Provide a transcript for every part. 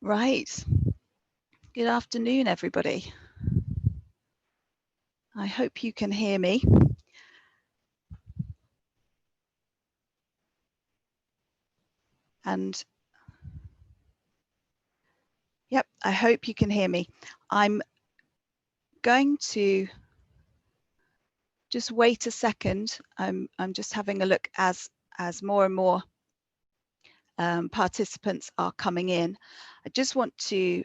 Right. Good afternoon, everybody. I hope you can hear me. And yep, I hope you can hear me. I'm going to just wait a second. I'm just having a look as more and more participants are coming in. I just want to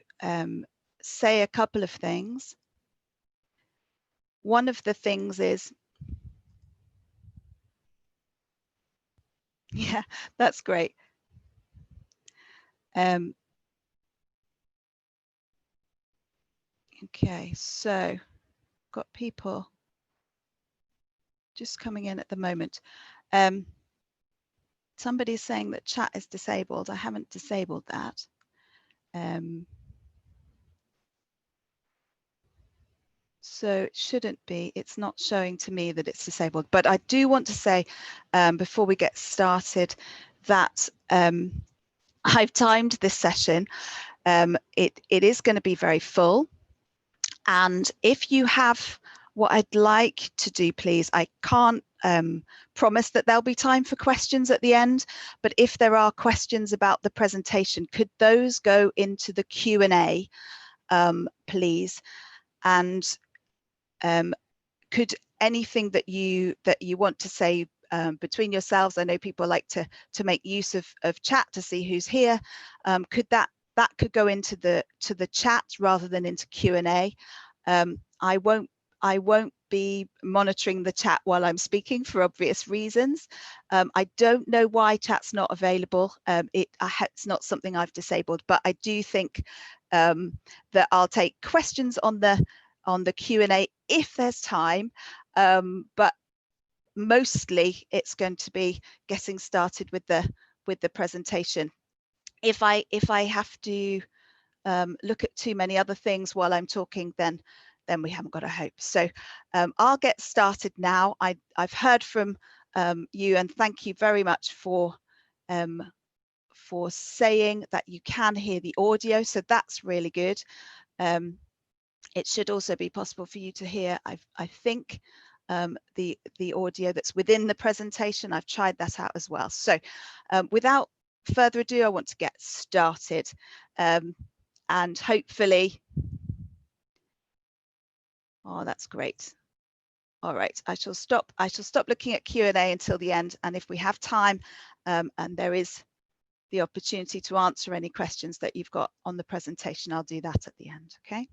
say a couple of things. One of the things is, yeah, that's great. Okay, so got people just coming in at the moment. Somebody's saying that chat is disabled. I haven't disabled that. So it shouldn't be. It's not showing to me that it's disabled. But I do want to say before we get started that I've timed this session. It is going to be very full. And if you have what I'd like to do, please, I can't promise that there'll be time for questions at the end, but if there are questions about the presentation, could those go into the Q&A, please? And could anything that you want to say between yourselves, I know people like to make use of chat to see who's here, could that could go into the chat rather than into Q&A. I won't be monitoring the chat while I'm speaking for obvious reasons. I don't know why chat's not available. It's not something I've disabled, but I do think that I'll take questions on the Q&A if there's time, but mostly it's going to be getting started with the presentation. If I have to look at too many other things while I'm talking, then we haven't got a hope. So I'll get started now. I've heard from you, and thank you very much for saying that you can hear the audio. So that's really good. It should also be possible for you to hear, I think, the audio that's within the presentation. I've tried that out as well. So without further ado, I want to get started, and hopefully, oh, that's great. All right, I shall stop looking at Q&A until the end, and if we have time and there is the opportunity to answer any questions that you've got on the presentation, I'll do that at the end. Okay.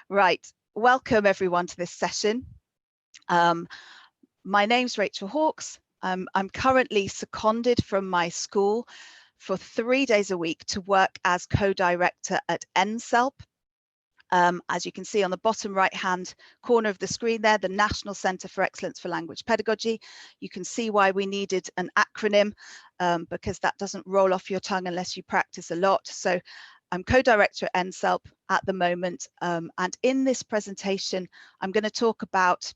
Right, welcome everyone to this session. My name's Rachel Hawkes. I'm currently seconded from my school for 3 days a week to work as co-director at NCELP. As you can see on the bottom right-hand corner of the screen there, the National Centre for Excellence for Language Pedagogy. You can see why we needed an acronym, because that doesn't roll off your tongue unless you practice a lot. So I'm co-director at NCELP at the moment, and in this presentation, I'm going to talk about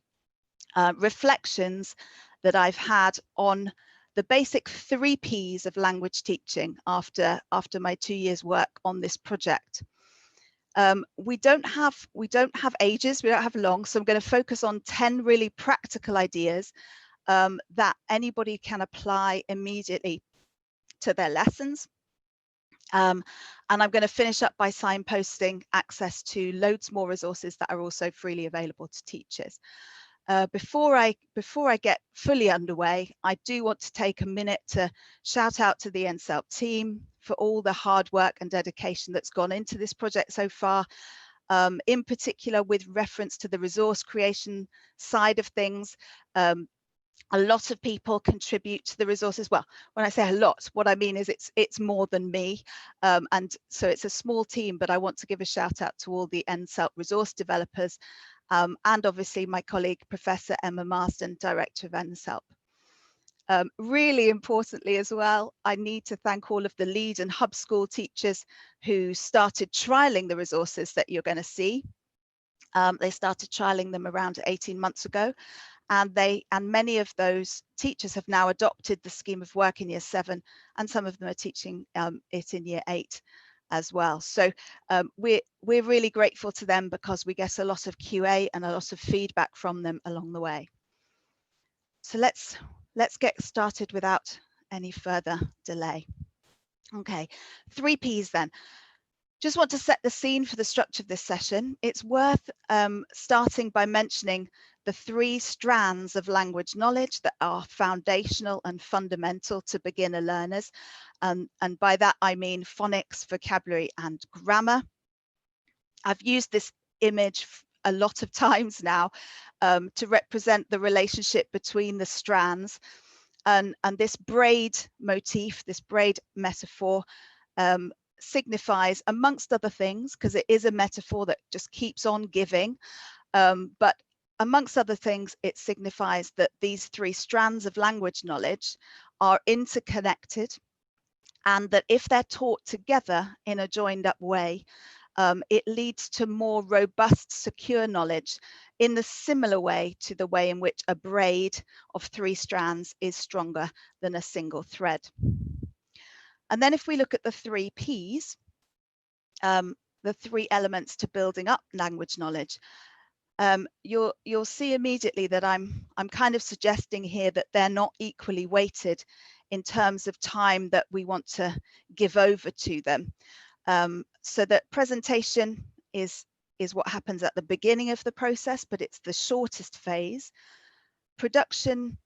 reflections that I've had on the basic 3 Ps of language teaching after my 2 years work on this project. We don't have ages, we don't have long, so I'm going to focus on 10 really practical ideas that anybody can apply immediately to their lessons. And I'm going to finish up by signposting access to loads more resources that are also freely available to teachers. Before I get fully underway, I do want to take a minute to shout out to the NCELP team for all the hard work and dedication that's gone into this project so far, in particular with reference to the resource creation side of things. A lot of people contribute to the resources. Well, when I say a lot, what I mean is it's more than me, and so it's a small team, but I want to give a shout out to all the NCELP resource developers, and obviously my colleague Professor Emma Marsden, Director of NCELP. Really importantly as well, I need to thank all of the lead and hub school teachers who started trialling the resources that you're going to see. They started trialling them around 18 months ago. And many of those teachers have now adopted the scheme of work in year 7, and some of them are teaching it in year 8. as well. So we're really grateful to them because we get a lot of QA and a lot of feedback from them along the way. So let's get started without any further delay. Okay, 3 Ps then. Just want to set the scene for the structure of this session. It's worth starting by mentioning the 3 strands of language knowledge that are foundational and fundamental to beginner learners. And by that, I mean phonics, vocabulary, and grammar. I've used this image a lot of times now to represent the relationship between the strands. And this braid motif, this braid metaphor, signifies, amongst other things, because it is a metaphor that just keeps on giving, but amongst other things, it signifies that these 3 strands of language knowledge are interconnected, and that if they're taught together in a joined up way, it leads to more robust, secure knowledge in the similar way to the way in which a braid of 3 strands is stronger than a single thread. And then if we look at the 3 Ps, the 3 elements to building up language knowledge, you'll see immediately that I'm kind of suggesting here that they're not equally weighted in terms of time that we want to give over to them. So that presentation is what happens at the beginning of the process, but it's the shortest phase. Production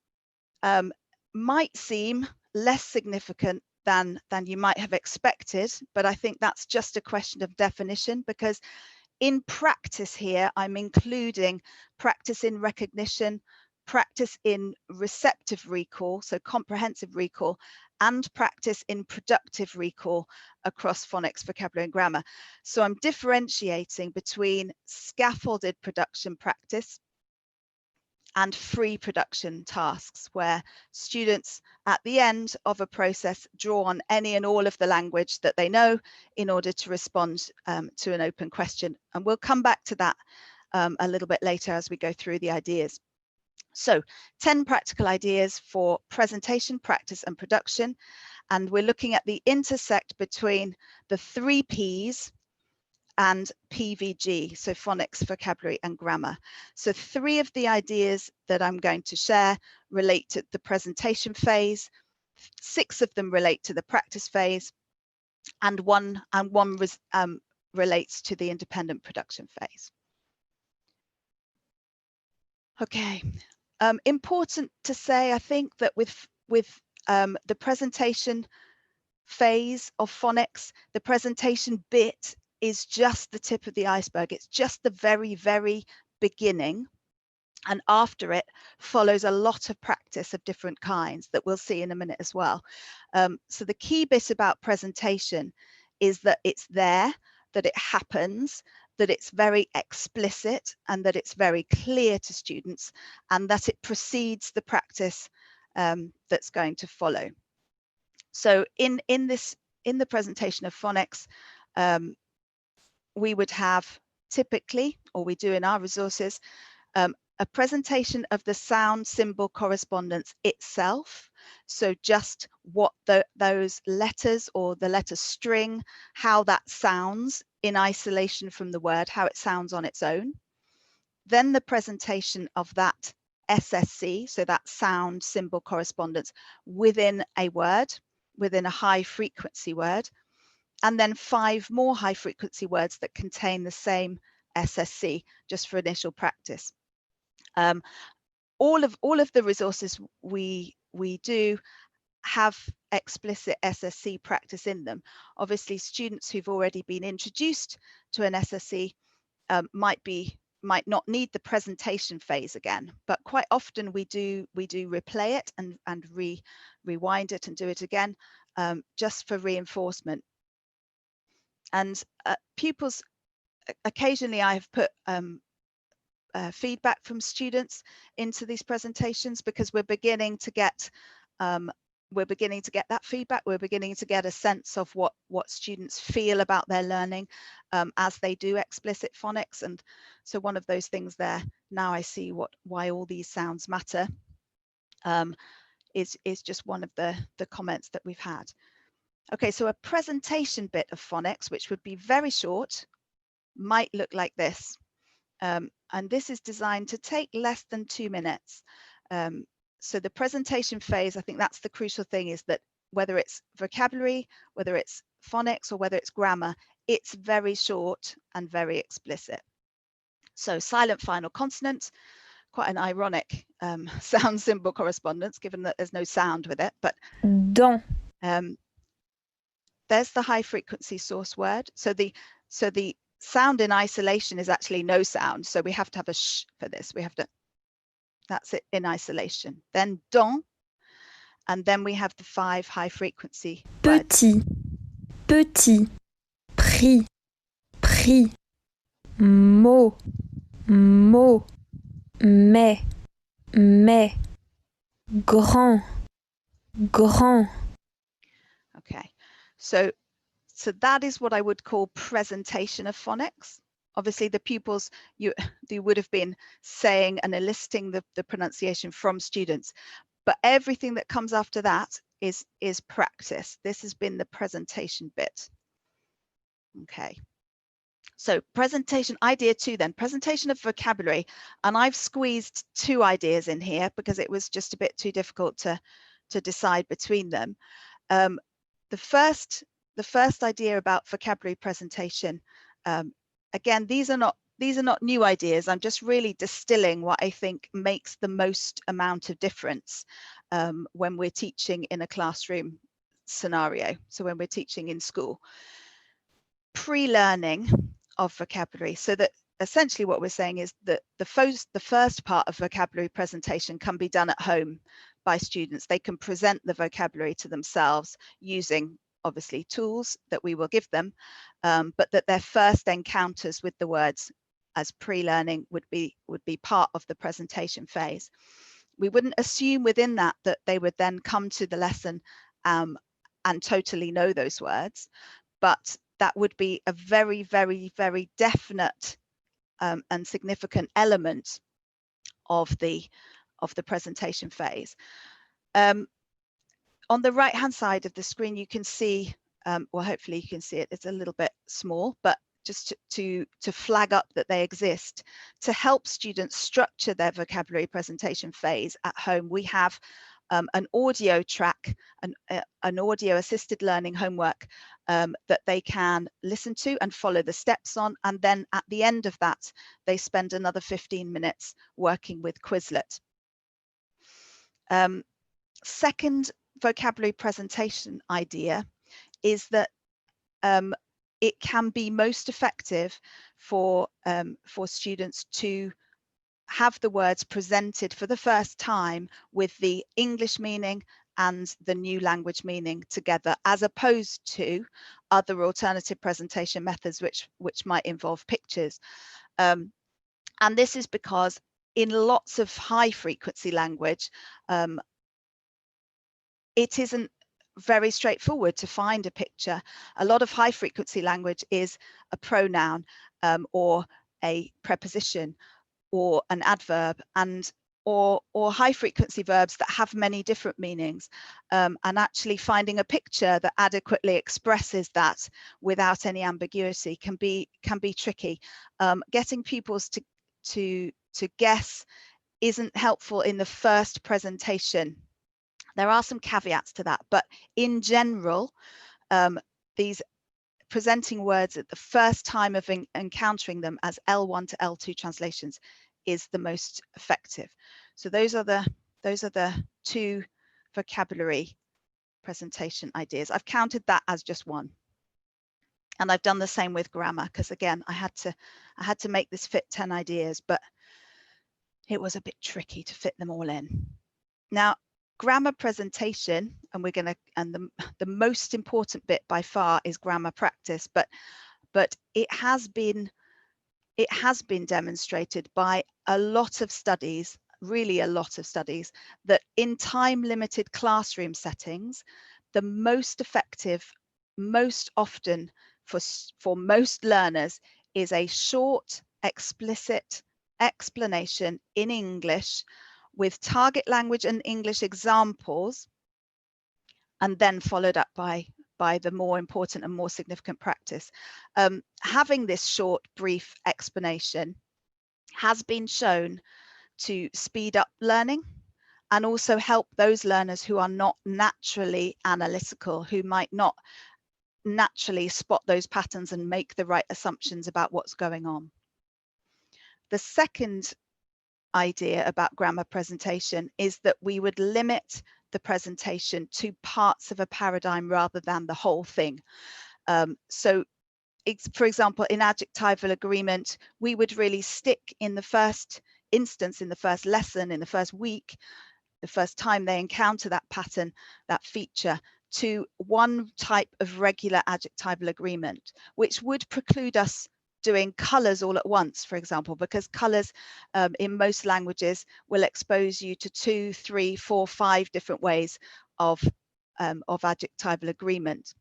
might seem less significant than you might have expected, but I think that's just a question of definition, because in practice here, I'm including practice in recognition, practice in receptive recall, so comprehensive recall, and practice in productive recall across phonics, vocabulary, and grammar. So I'm differentiating between scaffolded production practice and free production tasks, where students at the end of a process draw on any and all of the language that they know in order to respond to an open question. And we'll come back to that a little bit later as we go through the ideas. So 10 practical ideas for presentation, practice, and production. And we're looking at the intersect between the 3 Ps and PVG, so phonics, vocabulary, and grammar. So 3 of the ideas that I'm going to share relate to the presentation phase, 6 of them relate to the practice phase, and one relates to the independent production phase. Okay, important to say, I think, that with the presentation phase of phonics, the presentation bit is just the tip of the iceberg. It's just the very, very beginning. And after it follows a lot of practice of different kinds that we'll see in a minute as well. So the key bit about presentation is that it's there, that it happens, that it's very explicit, and that it's very clear to students, and that it precedes the practice that's going to follow. So in the presentation of phonics, we would have typically, or we do in our resources, a presentation of the sound symbol correspondence itself. So just what those letters or the letter string, how that sounds in isolation from the word, how it sounds on its own. Then the presentation of that SSC, so that sound symbol correspondence within a word, within a high frequency word, and then 5 more high frequency words that contain the same SSC, just for initial practice. All of the resources we do have explicit SSC practice in them. Obviously, students who've already been introduced to an SSC might not need the presentation phase again, but quite often we do replay it and rewind it and do it again, just for reinforcement. And pupils, occasionally I have put feedback from students into these presentations, because we're beginning to get that feedback. We're beginning to get a sense of what students feel about their learning as they do explicit phonics. And so one of those things there, now I see why all these sounds matter, is just one of the comments that we've had. Okay, so a presentation bit of phonics, which would be very short, might look like this. And this is designed to take less than 2 minutes. So the presentation phase, I think that's the crucial thing, is that whether it's vocabulary, whether it's phonics, or whether it's grammar, it's very short and very explicit. So silent final consonant, quite an ironic sound symbol correspondence, given that there's no sound with it, but there's the high frequency source word. So the sound in isolation is actually no sound. So we have to have a sh for this. We have to, that's it in isolation. Then don, and then we have the 5 high frequency words. Petit, petit, pris, pris, mot, mot, mais, grand, grand. Okay, so that is what I would call presentation of phonics. Obviously, the pupils, you would have been saying and eliciting the pronunciation from students, but everything that comes after that is practice. This has been the presentation bit. Okay. So presentation, idea 2 then, presentation of vocabulary. And I've squeezed 2 ideas in here because it was just a bit too difficult to decide between them. The first idea about vocabulary presentation, again, these are not new ideas. I'm just really distilling what I think makes the most amount of difference when we're teaching in a classroom scenario. So when we're teaching in school. Pre-learning of vocabulary, so that essentially what we're saying is that the first part of vocabulary presentation can be done at home by students. They can present the vocabulary to themselves using obviously tools that we will give them, but that their first encounters with the words as pre-learning would be part of the presentation phase. We wouldn't assume within that they would then come to the lesson and totally know those words, but that would be a very, very, very definite and significant element of the presentation phase. On the right-hand side of the screen, you can see, well, hopefully you can see it. It's a little bit small, but just to flag up that they exist. To help students structure their vocabulary presentation phase at home, we have an audio track, an audio assisted learning homework that they can listen to and follow the steps on. And then at the end of that, they spend another 15 minutes working with Quizlet. Second vocabulary presentation idea is that it can be most effective for students to have the words presented for the first time with the English meaning and the new language meaning together, as opposed to other alternative presentation methods which might involve pictures. And this is because in lots of high frequency language, it isn't very straightforward to find a picture. A lot of high frequency language is a pronoun or a preposition or an adverb, and or high frequency verbs that have many different meanings, and actually finding a picture that adequately expresses that without any ambiguity can be tricky. Getting pupils to guess isn't helpful in the first presentation. There are some caveats to that, but in general, these presenting words at the first time of encountering them as L1 to L2 translations is the most effective. So those are the 2 vocabulary presentation ideas. I've counted that as just 1. And I've done the same with grammar, because again, I had to make this fit 10 ideas, but it was a bit tricky to fit them all in. Now, grammar presentation, and the most important bit by far is grammar practice, but it has been demonstrated by a lot of studies, really a lot of studies, that in time-limited classroom settings, the most effective, most often for most learners, is a short, explicit explanation in English with target language and English examples, and then followed up by by the more important and more significant practice. Having this short, brief explanation has been shown to speed up learning and also help those learners who are not naturally analytical, who might not naturally spot those patterns and make the right assumptions about what's going on. The second idea about grammar presentation is that we would limit the presentation to parts of a paradigm rather than the whole thing. So for example, in adjectival agreement, we would really stick in the first instance, in the first lesson, in the first week, the first time they encounter that pattern, that feature, to one type of regular adjectival agreement, which would preclude us doing colours all at once, for example, because colours in most languages will expose you to 2, 3, 4, 5 different ways of adjectival agreement.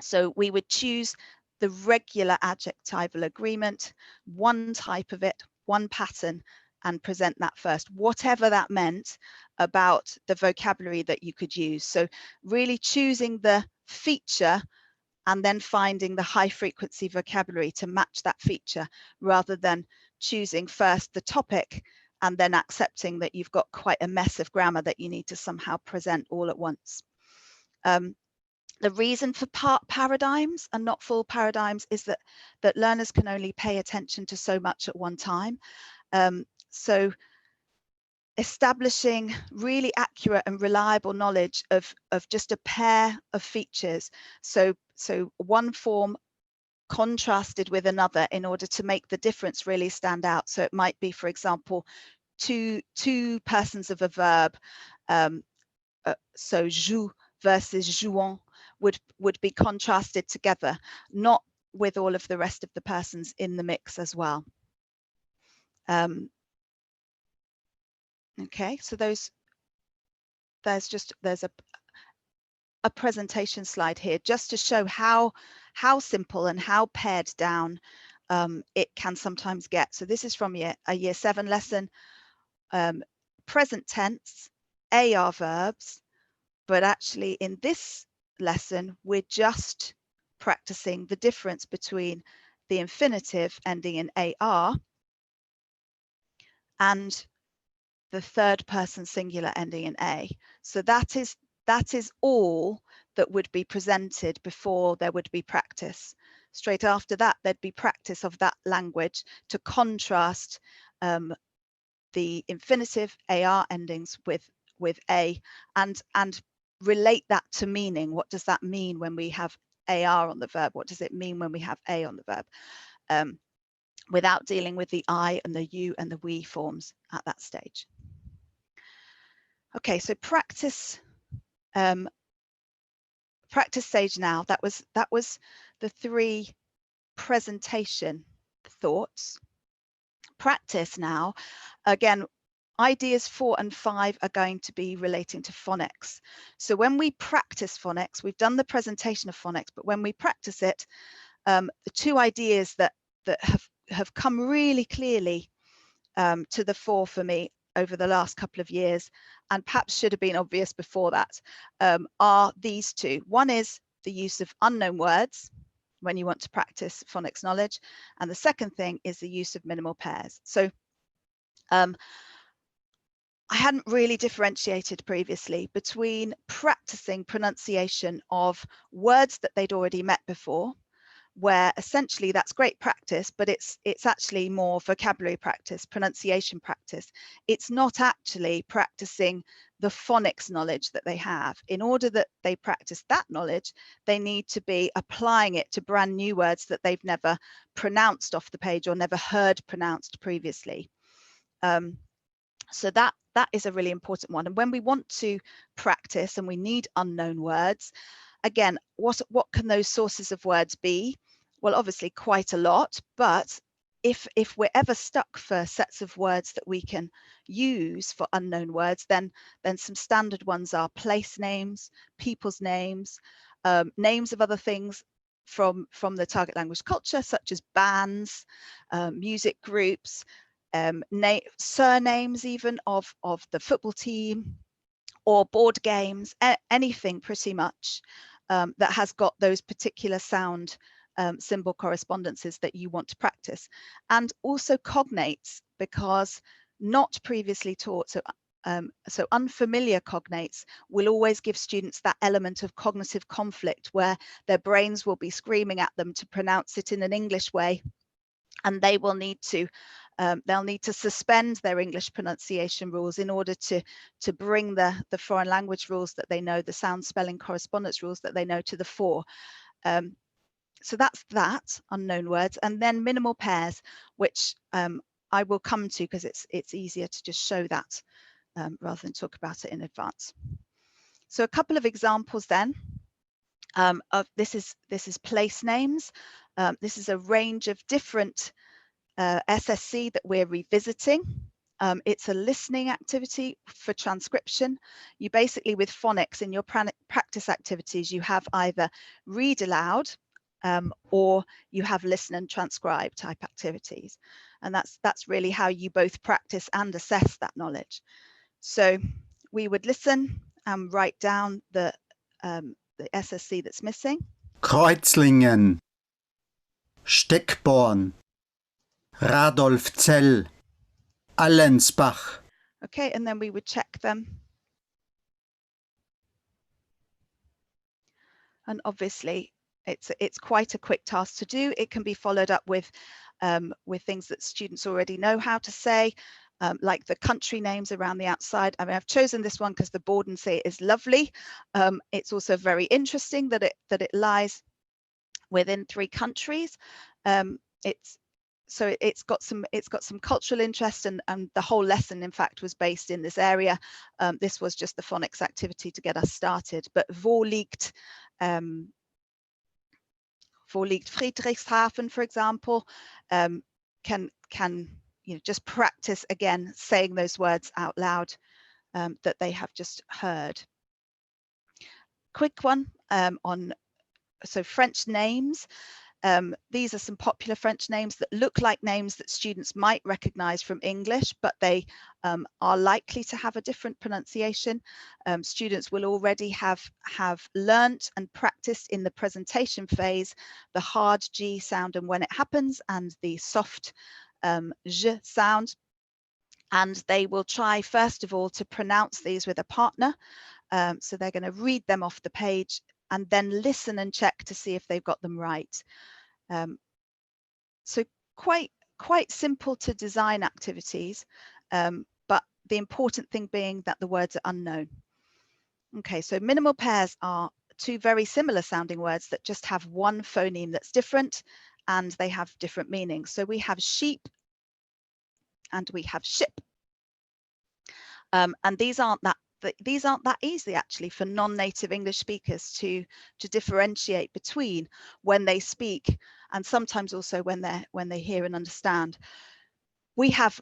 So we would choose the regular adjectival agreement, one type of it, one pattern, and present that first, whatever that meant about the vocabulary that you could use. So really choosing the feature and then finding the high frequency vocabulary to match that feature, rather than choosing first the topic and then accepting that you've got quite a mess of grammar that you need to somehow present all at once. The reason for part paradigms and not full paradigms is that learners can only pay attention to so much at one time. So establishing really accurate and reliable knowledge of just a pair of features. So one form contrasted with another in order to make the difference really stand out. So it might be, for example, two persons of a verb. So joue versus jouant would be contrasted together, not with all of the rest of the persons in the mix as well. Okay, so there's a presentation slide here just to show how simple and how pared down it can sometimes get. So this is from a year 7 lesson, present tense, AR verbs, but actually in this lesson we're just practicing the difference between the infinitive ending in AR and the third person singular ending in A. So that is all that would be presented before there would be practice. Straight after that, there'd be practice of that language to contrast the infinitive AR endings with A and relate that to meaning. What does that mean when we have AR on the verb? What does it mean when we have A on the verb? Without dealing with the I and the you and the we forms at that stage. Okay, so practice stage now. That was the 3 presentation thoughts. Practice now, again, ideas 4 and 5 are going to be relating to phonics. So when we practice phonics, we've done the presentation of phonics, but when we practice it, the 2 ideas that have come really clearly to the fore for me over the last couple of years, and perhaps should have been obvious before that, are these 2. One is the use of unknown words when you want to practice phonics knowledge, and the second thing is the use of minimal pairs. So I hadn't really differentiated previously between practicing pronunciation of words that they'd already met before, where essentially that's great practice, but it's actually more vocabulary practice, pronunciation practice. It's not actually practicing the phonics knowledge that they have. In order that they practice that knowledge, they need to be applying it to brand new words that they've never pronounced off the page or never heard pronounced previously. So that is a really important one. And when we want to practice and we need unknown words, again, what can those sources of words be? Well, obviously quite a lot, but if we're ever stuck for sets of words that we can use for unknown words, then some standard ones are place names, people's names, names of other things from the target language culture, such as bands, music groups, surnames even of the football team, or board games, anything pretty much. that has got those particular sound symbol correspondences that you want to practice. And also cognates, because not previously taught, so unfamiliar cognates will always give students that element of cognitive conflict where their brains will be screaming at them to pronounce it in an English way, and they will need to they'll need to suspend their English pronunciation rules in order to bring the foreign language rules that they know, the sound spelling correspondence rules that they know, to the fore. So that's that, unknown words, and then minimal pairs, which I will come to because it's easier to just show that rather than talk about it in advance. So a couple of examples then of this is place names. This is a range of different SSC that we're revisiting. It's a listening activity for transcription. You basically, with phonics in your practice activities, you have either read aloud or you have listen and transcribe type activities. And that's really how you both practice and assess that knowledge. So we would listen and write down the SSC that's missing. Kreuzlingen, Steckborn, Radolfzell, Allensbach. Okay, and then we would check them. And obviously, it's quite a quick task to do. It can be followed up with things that students already know how to say, like the country names around the outside. I mean, I've chosen this one because the Bodensee is lovely. It's also very interesting that it lies within 3 countries. It's got some cultural interest, and the whole lesson, in fact, was based in this area. This was just the phonics activity to get us started. But wo liegt Friedrichshafen, for example, can just practice again saying those words out loud that they have just heard. Quick one on French names. These are some popular French names that look like names that students might recognize from English, but they are likely to have a different pronunciation. Students will already have learnt and practiced in the presentation phase the hard G sound and when it happens, and the soft J sound. And they will try, first of all, to pronounce these with a partner. So they're going to read them off the page and then listen and check to see if they've got them right. So quite simple to design activities, but the important thing being that the words are unknown. Okay, so minimal pairs are 2 very similar sounding words that just have one phoneme that's different, and they have different meanings. So we have sheep and we have ship. And these aren't that easy actually for non-native English speakers to differentiate between when they speak, and sometimes also when they hear and understand. We have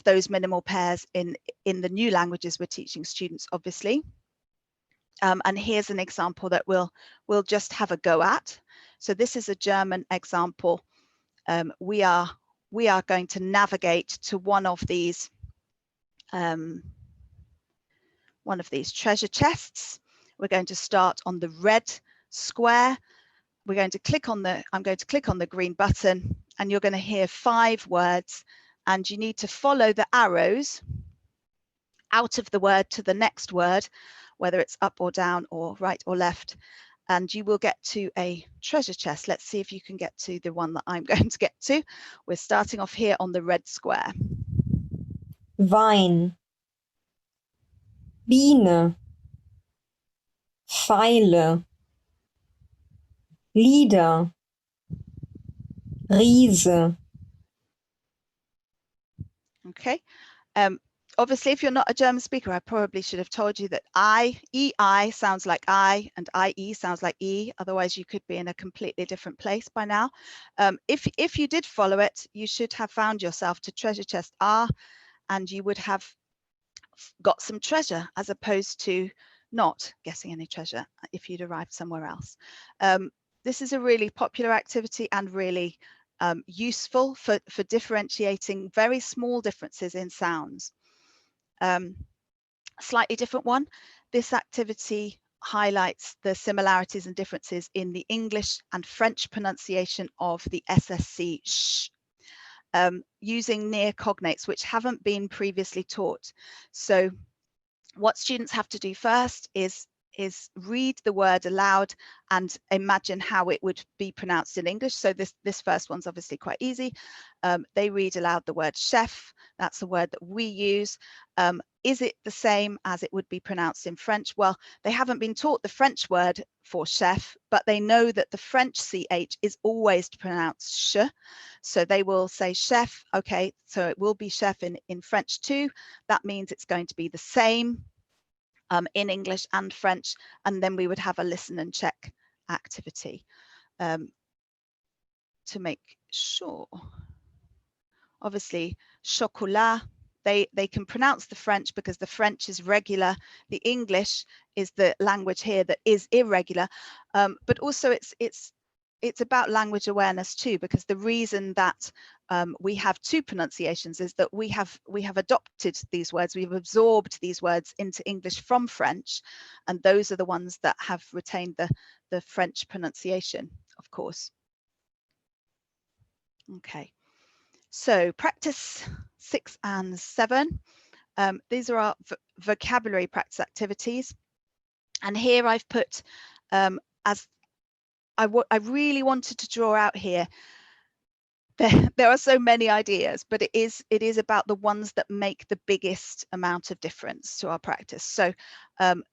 those minimal pairs in the new languages we're teaching students, obviously. And here's an example that we'll just have a go at. So this is a German example. We are going to navigate to one of these treasure chests. We're going to start on the red square. We're going to click on I'm going to click on the green button, and you're going to hear 5 words, and you need to follow the arrows out of the word to the next word, whether it's up or down or right or left, and you will get to a treasure chest. Let's see if you can get to the one that I'm going to get to. We're starting off here on the red square. Wein, Biene, Pfeile, Lieder, Riese. Okay. Obviously, if you're not a German speaker, I probably should have told you that EI sounds like I and IE sounds like E. Otherwise, you could be in a completely different place by now. If you did follow it, you should have found yourself to treasure chest R, and you would have got some treasure as opposed to not getting any treasure if you'd arrived somewhere else. This is a really popular activity and really useful for differentiating very small differences in sounds. Slightly different one. This activity highlights the similarities and differences in the English and French pronunciation of the SSC sh, using near cognates which haven't been previously taught. So what students have to do first is read the word aloud and imagine how it would be pronounced in English. So this first one's obviously quite easy. They read aloud the word chef. That's the word that we use. Is it the same as it would be pronounced in French? Well, they haven't been taught the French word for chef, but they know that the French CH is always pronounced sh. So they will say chef. Okay, so it will be chef in French too. That means it's going to be the same in English and French, and then we would have a listen and check activity to make sure. Obviously, chocolat, they can pronounce the French because the French is regular. The English is the language here that is irregular, but also it's about language awareness too, because the reason that we have two pronunciations is that we have adopted these words, we've absorbed these words into English from French, and those are the ones that have retained the French pronunciation, of course. Okay, so practice 6 and 7. These are our vocabulary practice activities, and here I've put as I really wanted to draw out here. There are so many ideas, but it is about the ones that make the biggest amount of difference to our practice. So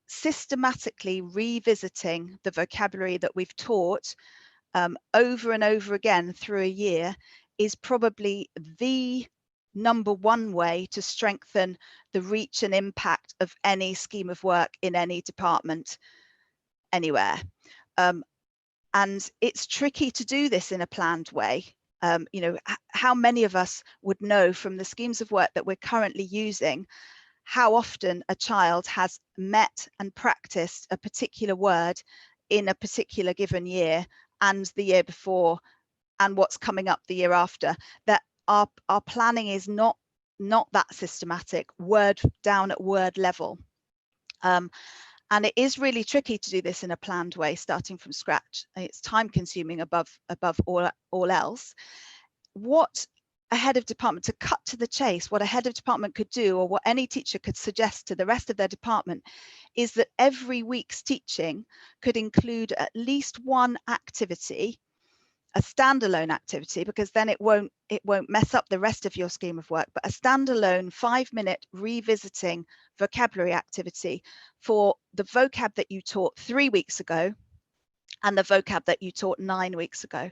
systematically revisiting the vocabulary that we've taught over and over again through a year is probably the #1 way to strengthen the reach and impact of any scheme of work in any department anywhere. And it's tricky to do this in a planned way. You know, how many of us would know from the schemes of work that we're currently using how often a child has met and practiced a particular word in a particular given year and the year before and what's coming up the year after? That our planning is not that systematic, word down at word level. And it is really tricky to do this in a planned way, starting from scratch. It's time consuming above all else. What a head of department, to cut to the chase, what a head of department could do, or what any teacher could suggest to the rest of their department, is that every week's teaching could include at least one activity, a standalone activity, because then it won't mess up the rest of your scheme of work, but a standalone 5-minute revisiting vocabulary activity for the vocab that you taught 3 weeks ago and the vocab that you taught 9 weeks ago.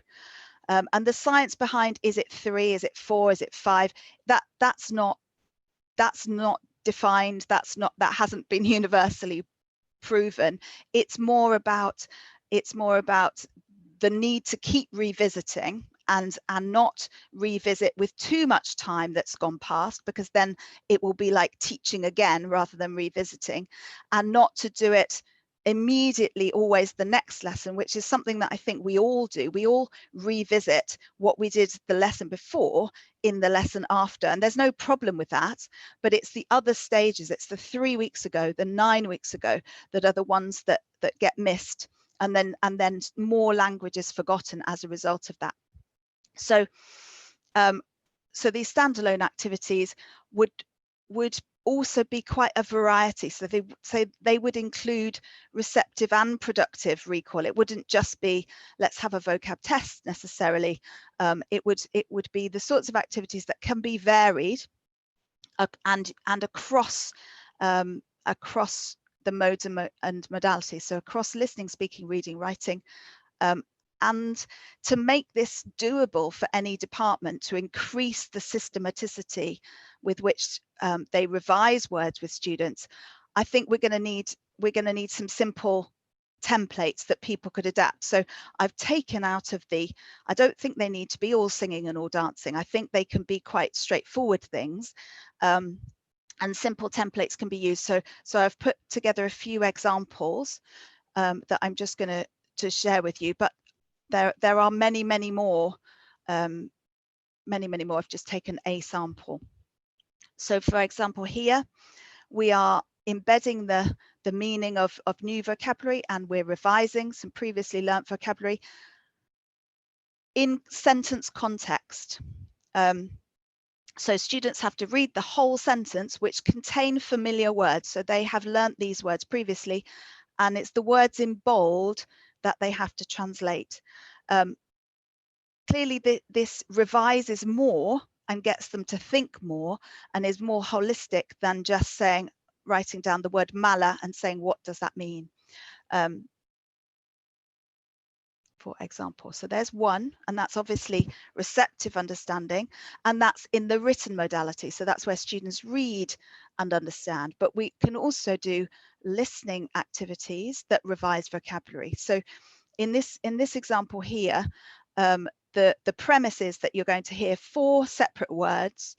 And the science behind, is it 3, is it 4, is it 5, that's not defined, that hasn't been universally proven. It's more about the need to keep revisiting and not revisit with too much time that's gone past, because then it will be like teaching again rather than revisiting, and not to do it immediately always the next lesson, which is something that I think we all do. We all revisit what we did the lesson before in the lesson after, and there's no problem with that, but it's the other stages, it's the 3 weeks ago, the 9 weeks ago, that are the ones that get missed, and then more language is forgotten as a result of that. So so these standalone activities would also be quite a variety. So they would include receptive and productive recall. It wouldn't just be let's have a vocab test necessarily. It would be the sorts of activities that can be varied and across the modes and modalities. So across listening, speaking, reading, writing. And to make this doable for any department, to increase the systematicity with which they revise words with students, I think we're going to need some simple templates that people could adapt. So I've taken out of I don't think they need to be all singing and all dancing. I think they can be quite straightforward things. And simple templates can be used. So I've put together a few examples that I'm just going to share with you, but there are many more. I've just taken a sample. So for example, here we are embedding the meaning of new vocabulary, and we're revising some previously learnt vocabulary in sentence context. So students have to read the whole sentence, which contain familiar words. So they have learnt these words previously, and it's the words in bold that they have to translate. Clearly, this revises more and gets them to think more and is more holistic than just writing down the word mala and saying, what does that mean? For example, so there's one, and that's obviously receptive understanding, and that's in the written modality. So that's where students read and understand, but we can also do listening activities that revise vocabulary. So in this example here, the premise is that you're going to hear 4 separate words,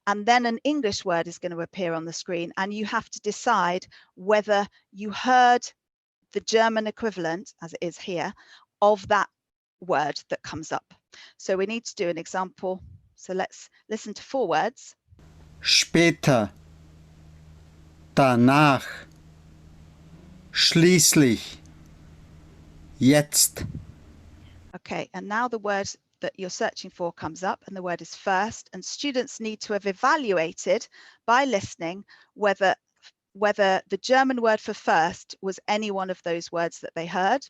and then an English word is going to appear on the screen, and you have to decide whether you heard the German equivalent, as it is here, of that word that comes up. So we need to do an example. So let's listen to 4 words. Später, danach, schließlich, jetzt. Okay, and now the word that you're searching for comes up, and the word is first, and students need to have evaluated by listening whether the German word for first was any one of those words that they heard.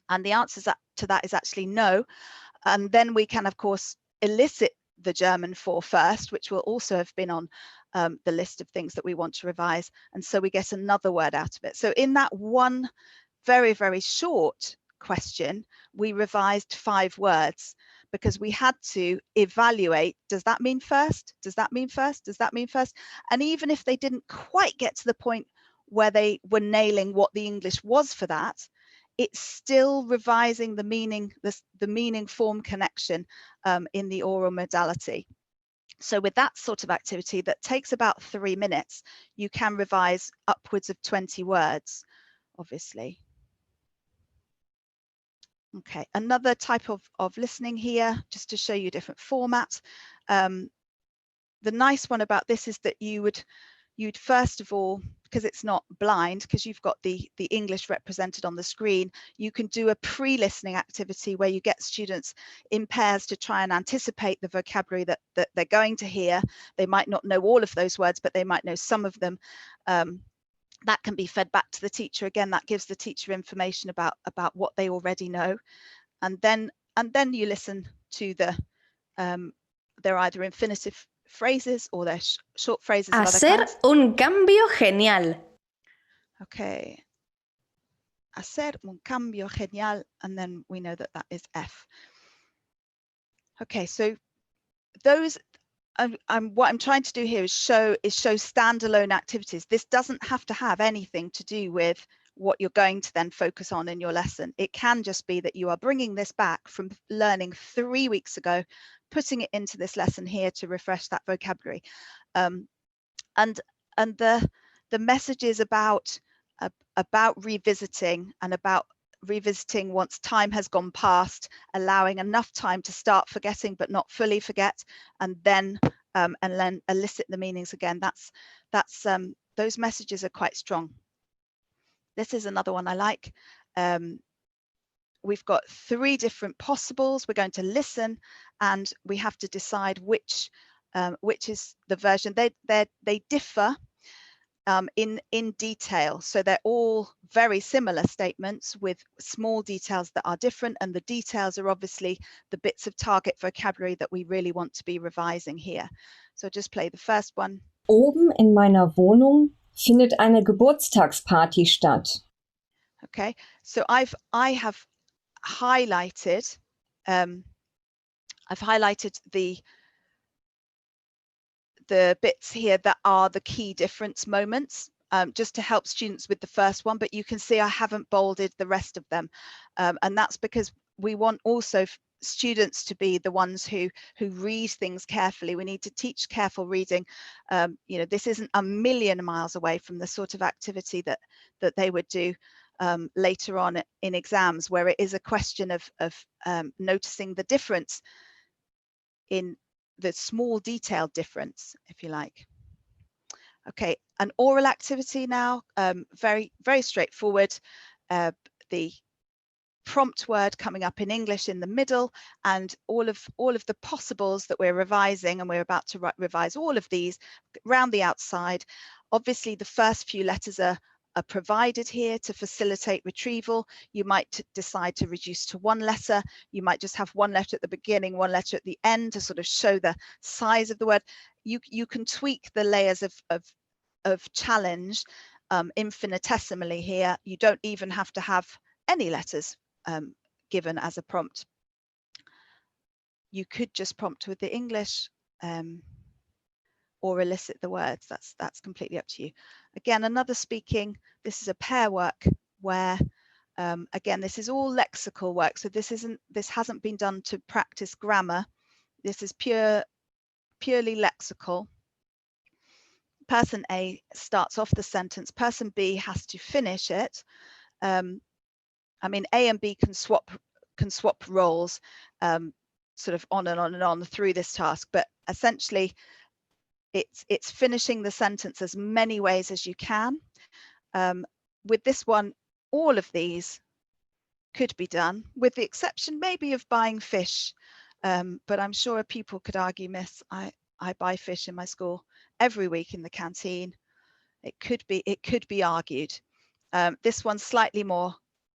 And the answer to that is actually no. And then we can, of course, elicit the German for first, which will also have been on the list of things that we want to revise. And so we get another word out of it. So in that one very, very short question, we revised 5 words because we had to evaluate, does that mean first? Does that mean first? Does that mean first? And even if they didn't quite get to the point where they were nailing what the English was for that, it's still revising the meaning, the meaning form connection in the oral modality. So with that sort of activity that takes about 3 minutes, you can revise upwards of 20 words, obviously. Okay, another type of listening here, just to show you different format. The nice one about this is that you'd first of all, because it's not blind, because you've got the English represented on the screen, you can do a pre-listening activity where you get students in pairs to try and anticipate the vocabulary that they're going to hear. They might not know all of those words, but they might know some of them. That can be fed back to the teacher. Again, that gives the teacher information about what they already know. And then you listen to they're either infinitive phrases or they're short phrases of other kinds. Hacer un cambio genial. Okay. Hacer un cambio genial, and then we know that is F. Okay, so those, what I'm trying to do here is show standalone activities. This doesn't have to have anything to do with what you're going to then focus on in your lesson. It can just be that you are bringing this back from learning 3 weeks ago, putting it into this lesson here to refresh that vocabulary. And the messages about revisiting and about revisiting once time has gone past, allowing enough time to start forgetting but not fully forget, and then elicit the meanings again. Those messages are quite strong. This is another one I like. We've got 3 different possibles. We're going to listen, and we have to decide which is the version. They differ in detail, so they're all very similar statements with small details that are different, and the details are obviously the bits of target vocabulary that we really want to be revising here. So just play the first one. Oben in meiner Wohnung findet eine Geburtstagsparty statt. Okay, so I have highlighted the bits here that are the key difference moments, just to help students with the first one, but you can see I haven't bolded the rest of them, and that's because we want also students to be the ones who read things carefully. We need to teach careful reading. You know, this isn't a million miles away from the sort of activity that they would do later on in exams, where it is a question of noticing the difference in the small detailed difference, if you like. Okay, an oral activity now, very straightforward. The prompt word coming up in English in the middle, and all of the possibles that we're revising, and we're about to revise all of these round the outside. Obviously, the first few letters are provided here to facilitate retrieval. You might decide to reduce to one letter. You might just have one letter at the beginning, one letter at the end to sort of show the size of the word. You can tweak the layers of challenge infinitesimally here. You don't even have to have any letters given as a prompt. You could just prompt with the English or elicit the words. That's completely up to you. Again, another speaking, this is a pair work where again, this is all lexical work. So this hasn't been done to practice grammar. This is purely lexical. Person A starts off the sentence, person B has to finish it. I mean, A and B can swap roles sort of on and on and on through this task, but essentially it's finishing the sentence as many ways as you can. With this one, all of these could be done, with the exception maybe of buying fish, but I'm sure people could argue, miss, I buy fish in my school every week in the canteen. It could be argued. This one's slightly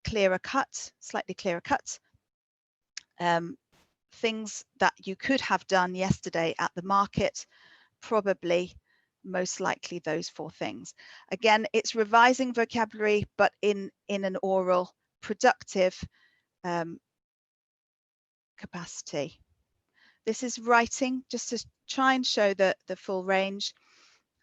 clearer cut. Things that you could have done yesterday at the market, probably most likely those 4 things. Again, it's revising vocabulary, but in an oral, productive capacity. This is writing, just to try and show the full range.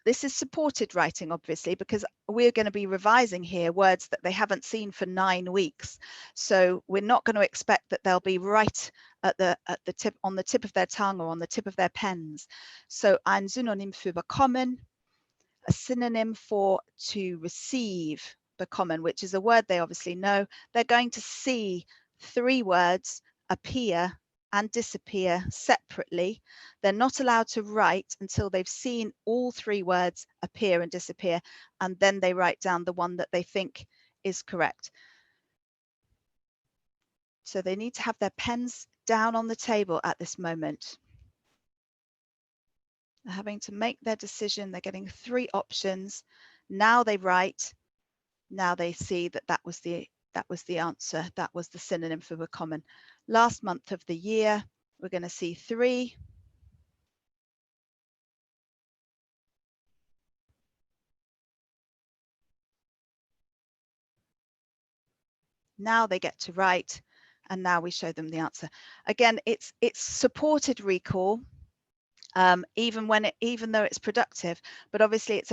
This is supported writing, obviously, because we're going to be revising here words that they haven't seen for 9 weeks. So we're not going to expect that they'll be right at the tip, on the tip of their tongue or on the tip of their pens. So ein Synonym für bekommen, a synonym for to receive, bekommen, which is a word they obviously know. They're going to see 3 words appear and disappear separately. They're not allowed to write until they've seen all 3 words appear and disappear, and then they write down the one that they think is correct. So they need to have their pens down on the table at this moment. They're having to make their decision. They're getting 3 options. Now they write. Now they see that was the answer. That was the synonym for bekommen. Last month of the year, we're going to see 3. Now they get to write, and now we show them the answer. Again, it's supported recall, even though it's productive. But obviously,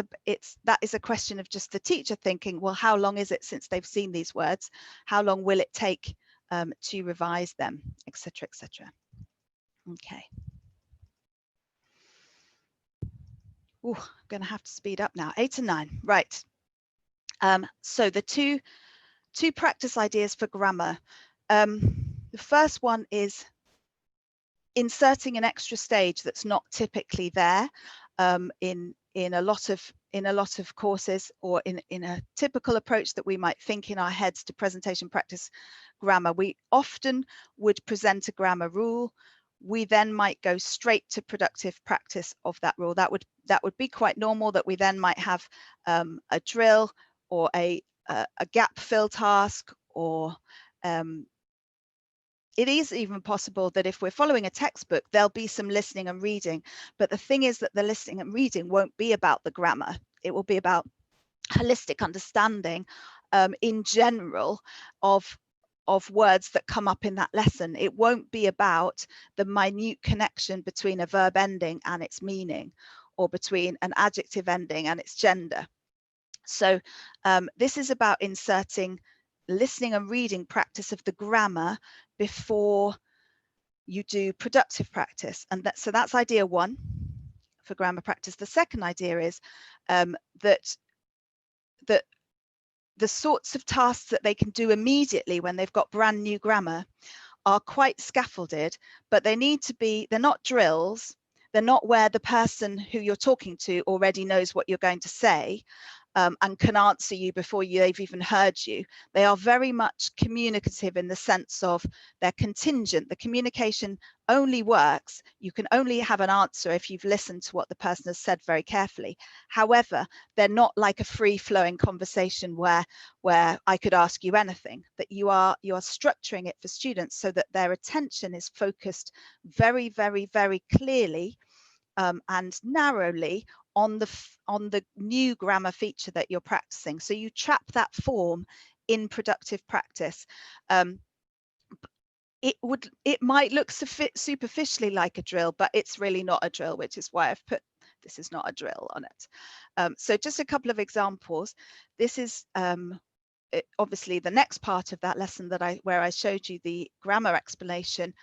that is a question of just the teacher thinking, well, how long is it since they've seen these words? How long will it take to revise them, etc., etc. Okay. Ooh, I'm going to have to speed up now. 8 and 9, right? So the two practice ideas for grammar. The first one is inserting an extra stage that's not typically there in a lot of courses, or in a typical approach that we might think in our heads to presentation practice grammar. We often would present a grammar rule. We then might go straight to productive practice of that rule. That would be quite normal, that we then might have a drill or a gap fill task, or it is even possible that if we're following a textbook, there'll be some listening and reading. But the thing is that the listening and reading won't be about the grammar. It will be about holistic understanding in general of words that come up in that lesson. It won't be about the minute connection between a verb ending and its meaning, or between an adjective ending and its gender. So this is about inserting listening and reading practice of the grammar before you do productive practice. And so that's idea 1 for grammar practice. The second idea is that the sorts of tasks that they can do immediately when they've got brand new grammar are quite scaffolded, but they need to be, they're not drills, They're not where the person who you're talking to already knows what you're going to say and can answer you before they've even heard you. They are very much communicative in the sense of they're contingent. The communication only works. You can only have an answer if you've listened to what the person has said very carefully. However, they're not like a free-flowing conversation where I could ask you anything. That you are structuring it for students so that their attention is focused very, very, very clearly and narrowly on the new grammar feature that you're practicing. So you trap that form in productive practice. It might look superficially like a drill, but it's really not a drill, which is why I've put this is not a drill on it. So just a couple of examples. This is obviously the next part of that lesson where I showed you the grammar explanation.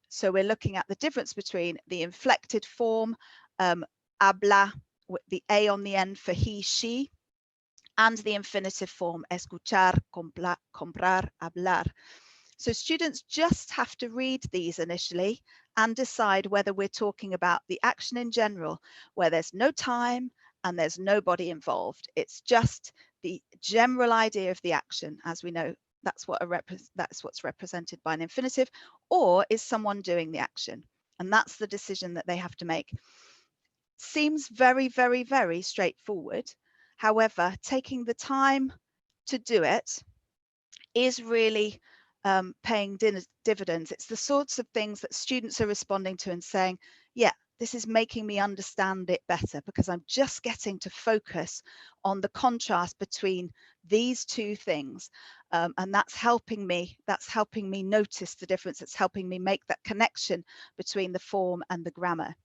So we're looking at the difference between the inflected form, habla, with the A on the end for he, she, and the infinitive form, escuchar, comprar, hablar. So students just have to read these initially and decide whether we're talking about the action in general, where there's no time and there's nobody involved. It's just the general idea of the action. As we know, that's what's represented by an infinitive, or is someone doing the action? And that's the decision that they have to make. Seems very, very, very straightforward. However, taking the time to do it is really paying dividends. It's the sorts of things that students are responding to and saying, yeah, this is making me understand it better because I'm just getting to focus on the contrast between these two things. And that's helping me notice the difference. It's helping me make that connection between the form and the grammar.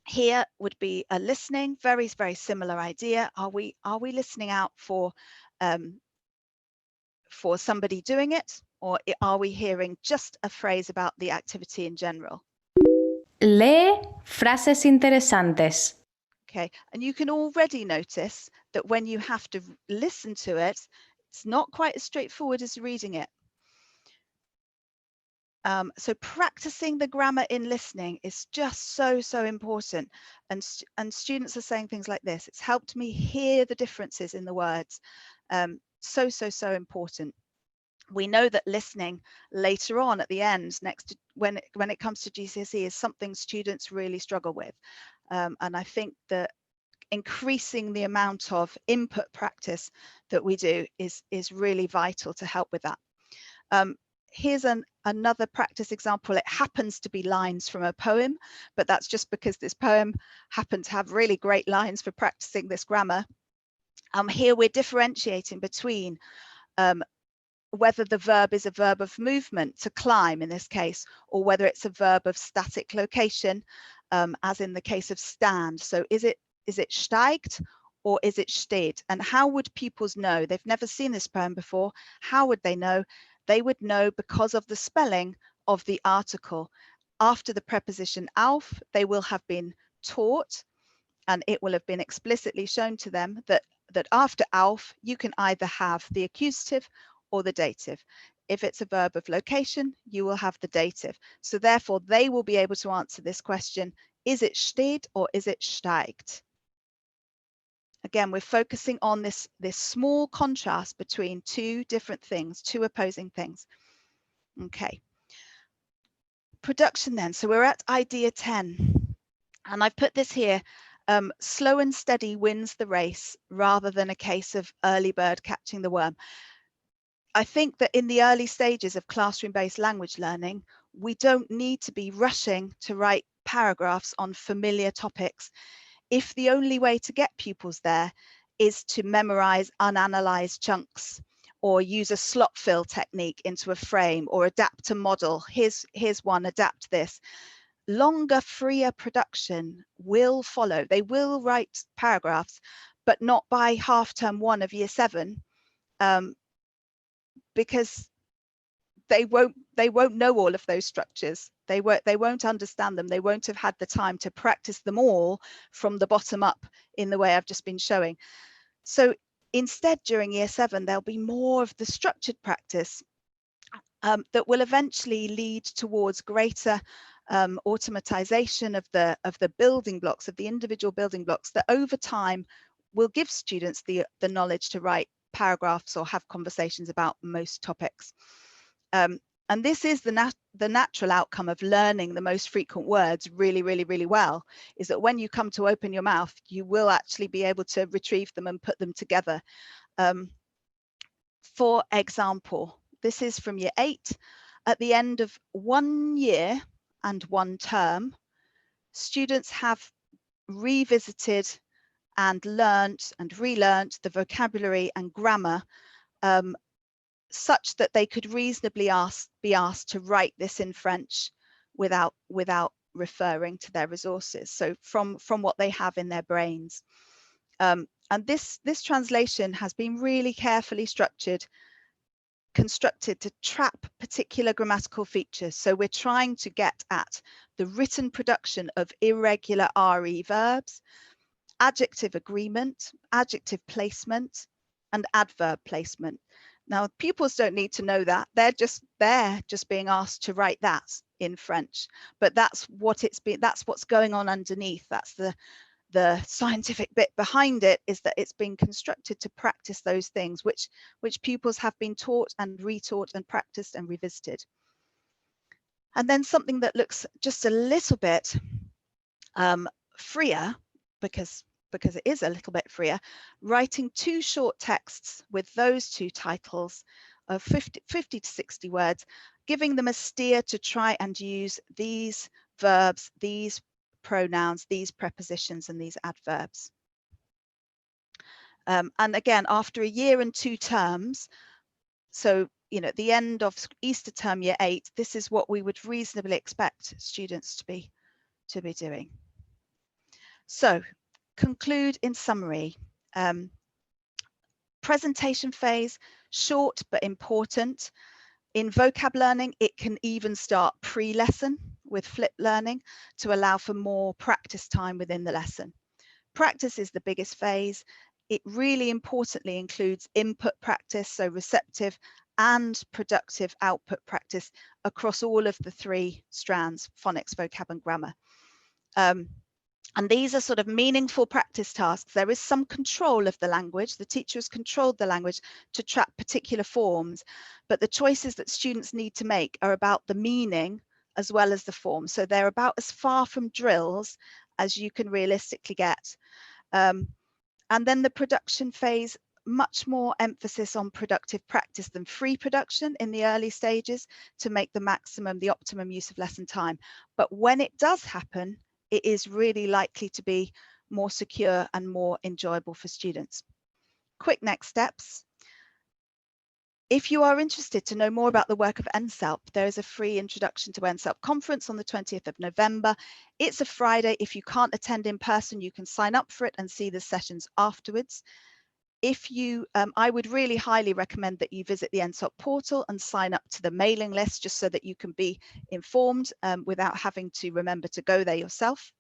Here would be a listening, very, very similar idea. Are we listening out for somebody doing it, or are we hearing just a phrase about the activity in general? Lee frases interesantes. Okay, and you can already notice that when you have to listen to it, it's not quite as straightforward as reading it. So practicing the grammar in listening is just so important. And students are saying things like this. It's helped me hear the differences in the words. So important. We know that listening later on at the end, when it comes to GCSE, is something students really struggle with. And I think that increasing the amount of input practice that we do is really vital to help with that. Here's another practice example. It happens to be lines from a poem, but that's just because this poem happened to have really great lines for practicing this grammar. Here we're differentiating between whether the verb is a verb of movement, to climb in this case, or whether it's a verb of static location, as in the case of stand. So is it steigt or is it steht? And how would pupils know? They've never seen this poem before. How would they know? They would know because of the spelling of the article. After the preposition auf, they will have been taught, and it will have been explicitly shown to them that after auf, you can either have the accusative or the dative. If it's a verb of location, you will have the dative. So therefore, they will be able to answer this question, is it steht or is it steigt? Again, we're focusing on this small contrast between two different things, two opposing things. Okay. Production then. So we're at idea 10. And I've put this here. Slow and steady wins the race rather than a case of early bird catching the worm. I think that in the early stages of classroom-based language learning, we don't need to be rushing to write paragraphs on familiar topics if the only way to get pupils there is to memorize unanalyzed chunks or use a slot fill technique into a frame or adapt a model. Here's one, adapt this. Longer, freer production will follow. They will write paragraphs, but not by half-term 1 of year 7, because they won't know all of those structures. They won't understand them. They won't have had the time to practice them all from the bottom up in the way I've just been showing. So instead, during year 7, there'll be more of the structured practice that will eventually lead towards greater automatization of the building blocks, of the individual building blocks that over time will give students the knowledge to write paragraphs or have conversations about most topics. And this is the natural outcome of learning the most frequent words really, really, really well, is that when you come to open your mouth, you will actually be able to retrieve them and put them together. For example, this is from year 8. At the end of 1 year and 1 term, students have revisited and learnt and relearnt the vocabulary and grammar such that they could reasonably be asked to write this in French without referring to their resources. So from what they have in their brains. And this translation has been really carefully constructed to trap particular grammatical features. So we're trying to get at the written production of irregular RE verbs, adjective agreement, adjective placement, and adverb placement. Now, pupils don't need to know that. They're just being asked to write that in French. But that's what's going on underneath. That's the scientific bit behind it, is that it's been constructed to practice those things which pupils have been taught and retaught and practiced and revisited. And then something that looks just a little bit freer, because it is a little bit freer, writing 2 short texts with those 2 titles of 50 to 60 words, giving them a steer to try and use these verbs, these pronouns, these prepositions, and these adverbs. And again, after 1 year and 2 terms, so at the end of Easter term year 8, this is what we would reasonably expect students to be doing. So, conclude in summary. Presentation phase, short but important. In vocab learning, it can even start pre-lesson with flipped learning to allow for more practice time within the lesson. Practice is the biggest phase. It really importantly includes input practice, so receptive and productive output practice across all of the 3 strands, phonics, vocab, and grammar. And these are sort of meaningful practice tasks. There is some control of the language. The teacher has controlled the language to trap particular forms, but the choices that students need to make are about the meaning as well as the form. So they're about as far from drills as you can realistically get. And then the production phase, much more emphasis on productive practice than free production in the early stages to make the optimum use of lesson time. But when it does happen, it is really likely to be more secure and more enjoyable for students. Quick next steps. If you are interested to know more about the work of NCELP, there is a free Introduction to NCELP conference on the 20th of November. It's a Friday. If you can't attend in person, you can sign up for it and see the sessions afterwards. If you, I would really highly recommend that you visit the NCELP portal and sign up to the mailing list just so that you can be informed without having to remember to go there yourself.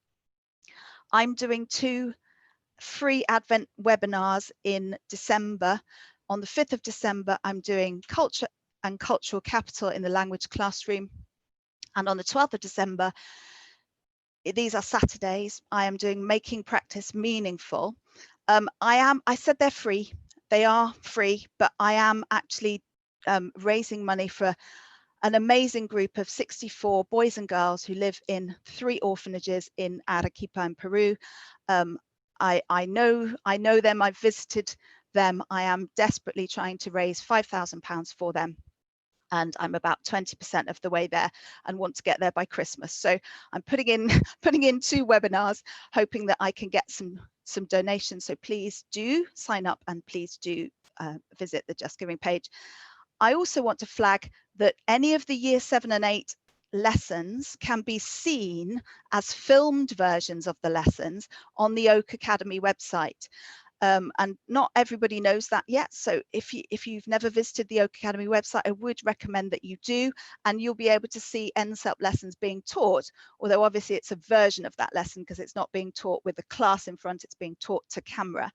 I'm doing 2 free Advent webinars in December. On the 5th of December, I'm doing Culture and Cultural Capital in the Language Classroom. And on the 12th of December, these are Saturdays, I am doing Making Practice Meaningful. I said they're free. They are free, but I am actually raising money for an amazing group of 64 boys and girls who live in 3 orphanages in Arequipa in Peru. I know them, I've visited them. I am desperately trying to raise £5,000 for them. And I'm about 20% of the way there and want to get there by Christmas. So I'm putting in 2 webinars, hoping that I can get some donations. So please do sign up and please do visit the Just Giving page. I also want to flag that any of the year 7 and 8 lessons can be seen as filmed versions of the lessons on the Oak Academy website. And not everybody knows that yet. So if you've never visited the Oak Academy website, I would recommend that you do, and you'll be able to see NCELP lessons being taught, although obviously it's a version of that lesson because it's not being taught with the class in front, it's being taught to camera.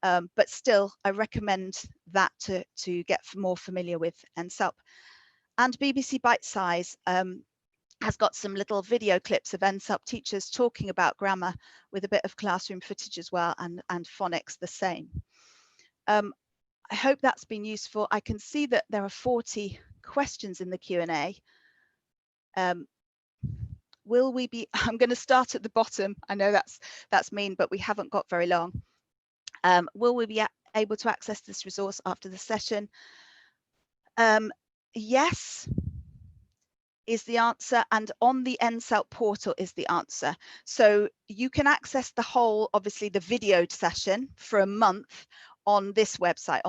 But still, I recommend that to get more familiar with NCELP. And BBC Bite Size. has got some little video clips of NCELP teachers talking about grammar with a bit of classroom footage as well, and phonics the same. I hope that's been useful. I can see that there are 40 questions in the Q&A. Will we be, I'm going to start at the bottom. I know that's mean, but we haven't got very long. Will we be able to access this resource after the session? Yes is the answer, and on the NCELP portal is the answer. So you can access the whole, obviously the videoed session for a month on this website,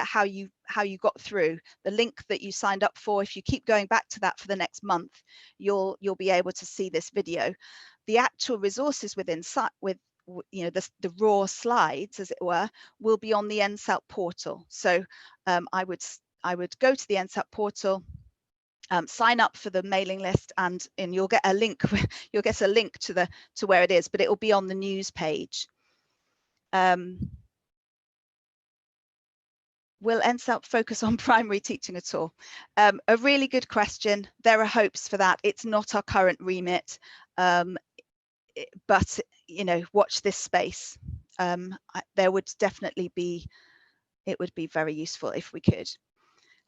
how you got through the link that you signed up for. If you keep going back to that for the next month, you'll be able to see this video. The actual resources within with the raw slides, as it were, will be on the NCELP portal. So I would go to the NCELP portal, sign up for the mailing list, and you'll get a link. You'll get a link to where it is, but it will be on the news page. Will NCELP focus on primary teaching at all? A really good question. There are hopes for that. It's not our current remit, but watch this space. There would definitely be. It would be very useful if we could.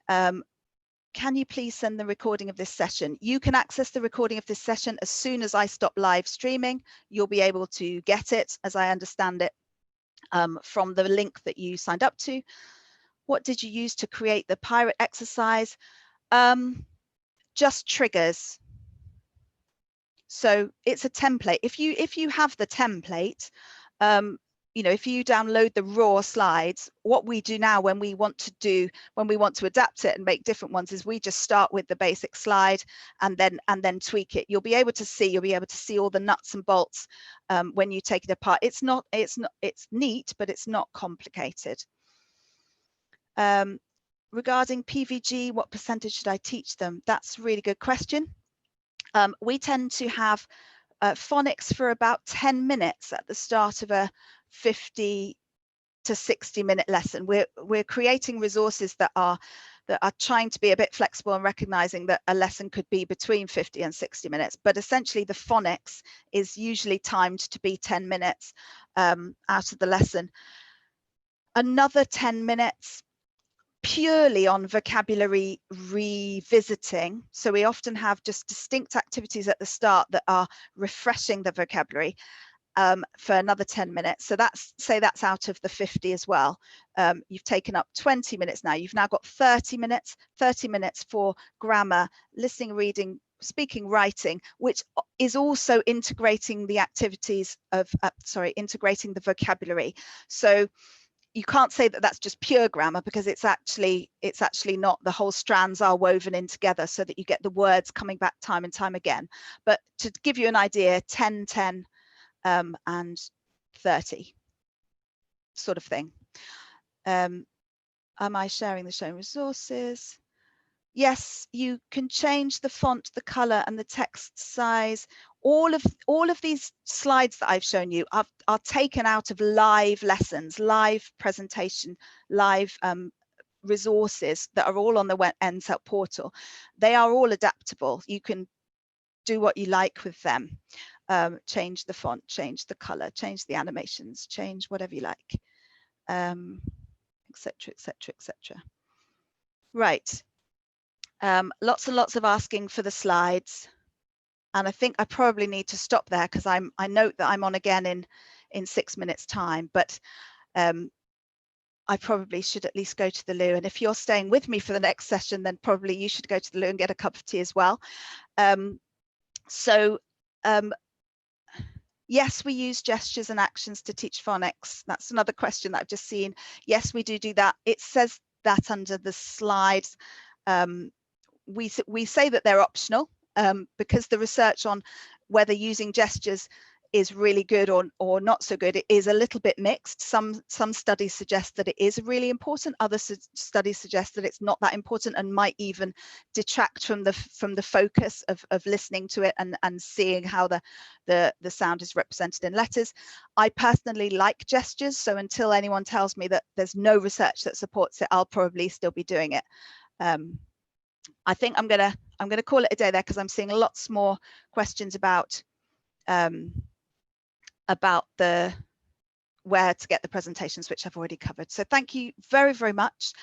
Can you please send the recording of this session? You can access the recording of this session as soon as I stop live streaming. You'll be able to get it, as I understand it, from the link that you signed up to. What did you use to create the pirate exercise? Just triggers. So it's a template. If you have the template, if you download the raw slides, what we do now when we want to adapt it and make different ones is we just start with the basic slide and then tweak it. You'll be able to see all the nuts and bolts when you take it apart. It's neat, but it's not complicated. Regarding PVG, what percentage should I teach them? That's a really good question. We tend to have phonics for about 10 minutes at the start of a 50 to 60 minute lesson. We're creating resources that are trying to be a bit flexible and recognizing that a lesson could be between 50 and 60 minutes, but essentially the phonics is usually timed to be 10 minutes out of the lesson. Another 10 minutes purely on vocabulary revisiting. So we often have just distinct activities at the start that are refreshing the vocabulary for another 10 minutes. So say that's out of the 50 as well. You've taken up 20 minutes now. You've now got 30 minutes for grammar, listening, reading, speaking, writing, which is also integrating the activities of, integrating the vocabulary. So you can't say that that's just pure grammar, because it's actually not. The whole strands are woven in together so that you get the words coming back time and time again. But to give you an idea, 10, 10 and 30 sort of thing. Am I sharing the shown resources? Yes, you can change the font, the color, and the text size. All of these slides that I've shown you are taken out of live lessons, live presentation, live resources that are all on the NCELP portal. They are all adaptable. You can do what you like with them. Change the font, change the color, change the animations, change whatever you like, etc., etc., etc. Right. Lots and lots of asking for the slides. And I think I probably need to stop there, because I note that I'm on again in 6 minutes time, but I probably should at least go to the loo. And if you're staying with me for the next session, then probably you should go to the loo and get a cup of tea as well. Yes, we use gestures and actions to teach phonics. That's another question that I've just seen. Yes, we do that. It says that under the slides. We say that they're optional, because the research on whether using gestures is really good or not so good, it is a little bit mixed. Some studies suggest that it is really important. Other studies suggest that it's not that important and might even detract from the focus of listening to it and seeing how the sound is represented in letters. I personally like gestures, so until anyone tells me that there's no research that supports it, I'll probably still be doing it. I think I'm gonna call it a day there, because I'm seeing lots more questions about the where to get the presentations, which I've already covered. So thank you very, very much.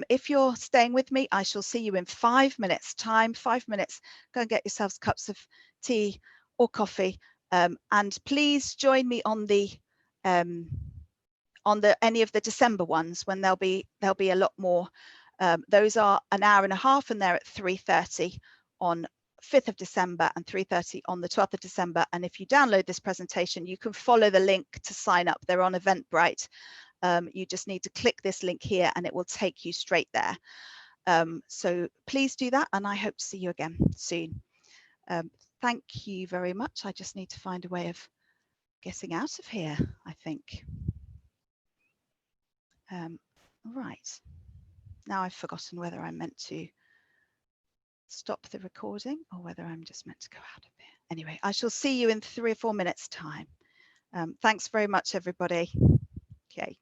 If you're staying with me, I shall see you in 5 minutes time. 5 minutes, go and get yourselves cups of tea or coffee, and please join me on the any of the December ones, when there'll be a lot more. Those are an hour and a half, and they're at 3:30 on 5th of December and 3:30 on the 12th of December. And if you download this presentation, you can follow the link to sign up. They're on Eventbrite. You just need to click this link here and it will take you straight there. So please do that, and I hope to see you again soon. Thank you very much. I just need to find a way of getting out of here, I think. Right, now I've forgotten whether I'm meant to stop the recording or whether I'm just meant to go out of here. Anyway, I shall see you in 3 or 4 minutes time. Thanks very much, everybody. Okay.